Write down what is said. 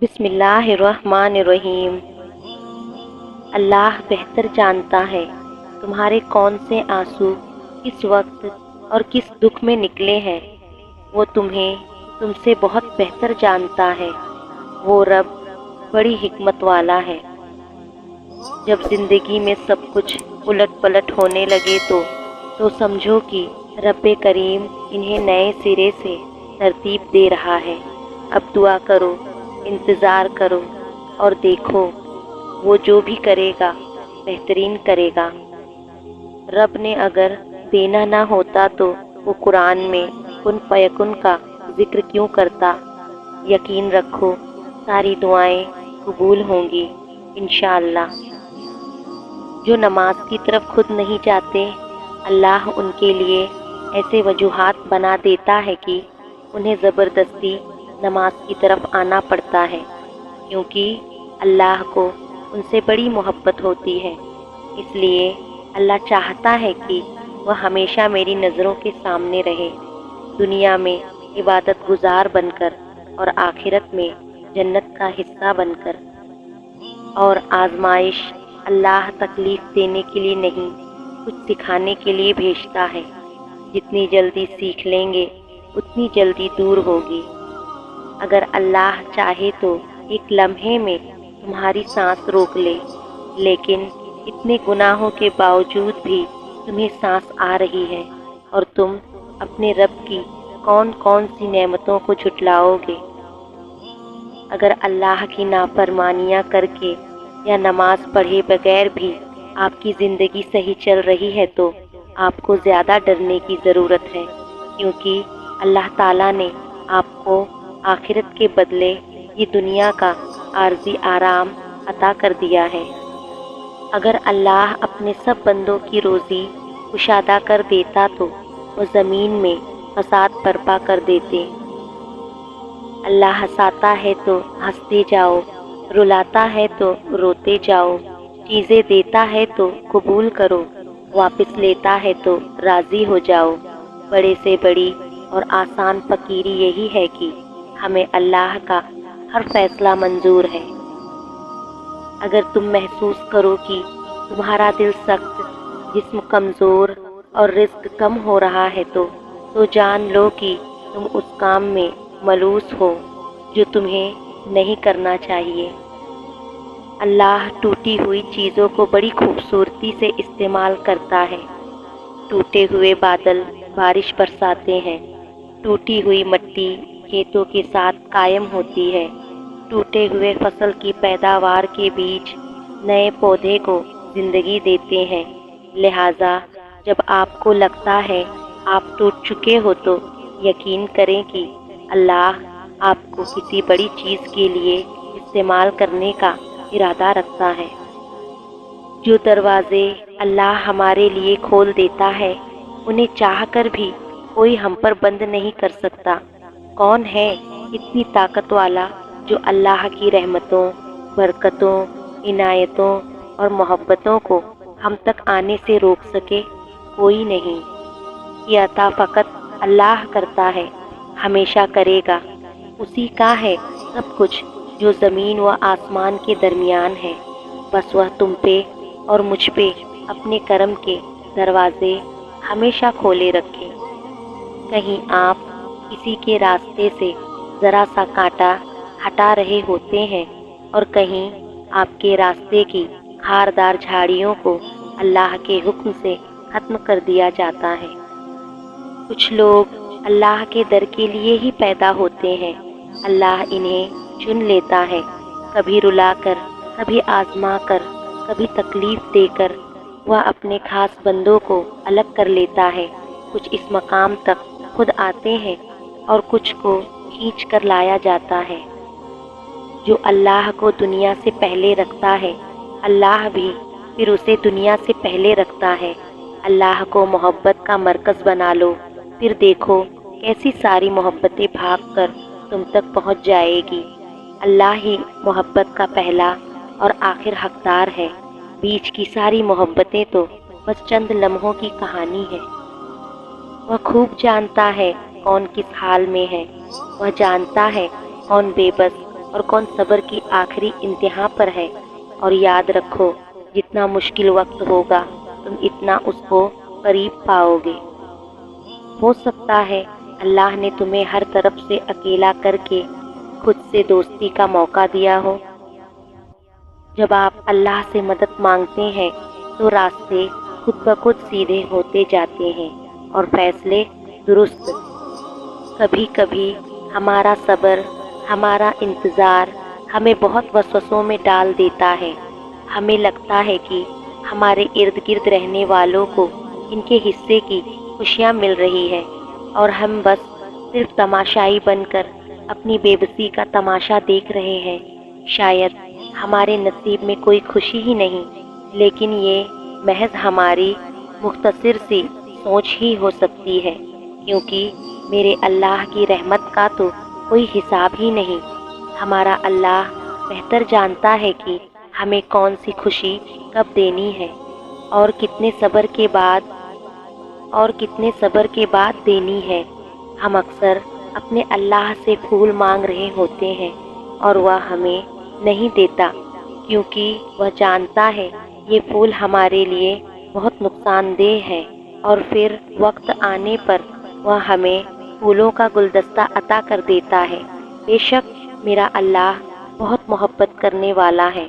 بسم اللہ الرحمن الرحیم۔ اللہ بہتر جانتا ہے تمہارے کون سے آنسو کس وقت اور کس دکھ میں نکلے ہیں۔ وہ تم سے بہت بہتر جانتا ہے۔ وہ رب بڑی حکمت والا ہے۔ جب زندگی میں سب کچھ الٹ پلٹ ہونے لگے تو سمجھو کہ رب کریم انہیں نئے سرے سے ترتیب دے رہا ہے۔ اب دعا کرو، انتظار کرو اور دیکھو وہ جو بھی کرے گا بہترین کرے گا۔ رب نے اگر دینا نہ ہوتا تو وہ قرآن میں کن فیکن کا ذکر کیوں کرتا۔ یقین رکھو ساری دعائیں قبول ہوں گی انشاءاللہ۔ جو نماز کی طرف خود نہیں جاتے، اللہ ان کے لیے ایسے وجوہات بنا دیتا ہے کہ انہیں زبردستی نماز کی طرف آنا پڑتا ہے، کیونکہ اللہ کو ان سے بڑی محبت ہوتی ہے۔ اس لیے اللہ چاہتا ہے کہ وہ ہمیشہ میری نظروں کے سامنے رہے، دنیا میں عبادت گزار بن کر اور آخرت میں جنت کا حصہ بن کر۔ اور آزمائش اللہ تکلیف دینے کے لیے نہیں، کچھ سکھانے کے لیے بھیجتا ہے۔ جتنی جلدی سیکھ لیں گے اتنی جلدی دور ہوگی۔ اگر اللہ چاہے تو ایک لمحے میں تمہاری سانس روک لے، لیکن اتنے گناہوں کے باوجود بھی تمہیں سانس آ رہی ہے اور تم اپنے رب کی کون کون سی نعمتوں کو جھٹلاؤ گے۔ اگر اللہ کی نافرمانیاں کر کے یا نماز پڑھے بغیر بھی آپ کی زندگی صحیح چل رہی ہے تو آپ کو زیادہ ڈرنے کی ضرورت ہے، کیونکہ اللہ تعالیٰ نے آپ کو آخرت کے بدلے یہ دنیا کا عارضی آرام عطا کر دیا ہے۔ اگر اللہ اپنے سب بندوں کی روزی کشادہ کر دیتا تو وہ زمین میں فساد برپا کر دیتے۔ اللہ ہنساتا ہے تو ہنستے جاؤ، رلاتا ہے تو روتے جاؤ، چیزیں دیتا ہے تو قبول کرو، واپس لیتا ہے تو راضی ہو جاؤ۔ بڑے سے بڑی اور آسان فقیری یہی ہے کہ ہمیں اللہ کا ہر فیصلہ منظور ہے۔ اگر تم محسوس کرو کہ تمہارا دل سخت، جسم کمزور اور رزق کم ہو رہا ہے تو جان لو کہ تم اس کام میں ملوث ہو جو تمہیں نہیں کرنا چاہیے۔ اللہ ٹوٹی ہوئی چیزوں کو بڑی خوبصورتی سے استعمال کرتا ہے۔ ٹوٹے ہوئے بادل بارش برساتے ہیں، ٹوٹی ہوئی مٹی کھیتوں کے ساتھ قائم ہوتی ہے، ٹوٹے ہوئے فصل کی پیداوار کے بیج نئے پودے کو زندگی دیتے ہیں۔ لہٰذا جب آپ کو لگتا ہے آپ ٹوٹ چکے ہو تو یقین کریں کہ اللہ آپ کو کسی بڑی چیز کے لیے استعمال کرنے کا ارادہ رکھتا ہے۔ جو دروازے اللہ ہمارے لیے کھول دیتا ہے انہیں چاہ کر بھی کوئی ہم پر بند نہیں کر سکتا۔ کون ہے اتنی طاقت والا جو اللہ کی رحمتوں، برکتوں، عنایتوں اور محبتوں کو ہم تک آنے سے روک سکے؟ کوئی نہیں۔ یہ عطا فقط اللہ کرتا ہے، ہمیشہ کرے گا۔ اسی کا ہے سب کچھ جو زمین و آسمان کے درمیان ہے۔ بس وہ تم پہ اور مجھ پہ اپنے کرم کے دروازے ہمیشہ کھولے رکھے۔ کہیں آپ کسی کے راستے سے ذرا سا کانٹا ہٹا رہے ہوتے ہیں اور کہیں آپ کے راستے کی خاردار جھاڑیوں کو اللہ کے حکم سے ختم کر دیا جاتا ہے۔ کچھ لوگ اللہ کے در کے لیے ہی پیدا ہوتے ہیں، اللہ انہیں چن لیتا ہے، کبھی رلا کر، کبھی آزما کر، کبھی تکلیف دے کر وہ اپنے خاص بندوں کو الگ کر لیتا ہے۔ کچھ اس مقام تک خود آتے ہیں اور کچھ کو کھینچ کر لایا جاتا ہے۔ جو اللہ کو دنیا سے پہلے رکھتا ہے اللہ بھی پھر اسے دنیا سے پہلے رکھتا ہے۔ اللہ کو محبت کا مرکز بنا لو، پھر دیکھو کیسی ساری محبتیں بھاگ کر تم تک پہنچ جائے گی۔ اللہ ہی محبت کا پہلا اور آخر حقدار ہے، بیچ کی ساری محبتیں تو بس چند لمحوں کی کہانی ہے۔ وہ خوب جانتا ہے کون کس حال میں ہے، وہ جانتا ہے کون بے بس اور کون صبر کی آخری انتہا پر ہے۔ اور یاد رکھو، جتنا مشکل وقت ہوگا تم اتنا اس کو قریب پاؤ گے۔ ہو سکتا ہے اللہ نے تمہیں ہر طرف سے اکیلا کر کے خود سے دوستی کا موقع دیا ہو۔ جب آپ اللہ سے مدد مانگتے ہیں تو راستے خود بخود سیدھے ہوتے جاتے ہیں اور فیصلے درست۔ کبھی کبھی ہمارا صبر، ہمارا انتظار ہمیں بہت وسوسوں میں ڈال دیتا ہے۔ ہمیں لگتا ہے کہ ہمارے ارد گرد رہنے والوں کو ان کے حصے کی خوشیاں مل رہی ہے اور ہم بس صرف تماشائی بن کر اپنی بے بسی کا تماشا دیکھ رہے ہیں۔ شاید ہمارے نصیب میں کوئی خوشی ہی نہیں، لیکن یہ محض ہماری مختصر سی سوچ ہی ہو سکتی ہے، کیونکہ میرے اللہ کی رحمت کا تو کوئی حساب ہی نہیں۔ ہمارا اللہ بہتر جانتا ہے کہ ہمیں کون سی خوشی کب دینی ہے اور کتنے صبر کے بعد دینی ہے۔ ہم اکثر اپنے اللہ سے پھول مانگ رہے ہوتے ہیں اور وہ ہمیں نہیں دیتا، کیونکہ وہ جانتا ہے یہ پھول ہمارے لیے بہت نقصان دہ ہے، اور پھر وقت آنے پر وہ ہمیں پھولوں کا گلدستہ عطا کر دیتا ہے۔ بے شک میرا اللہ بہت محبت کرنے والا ہے۔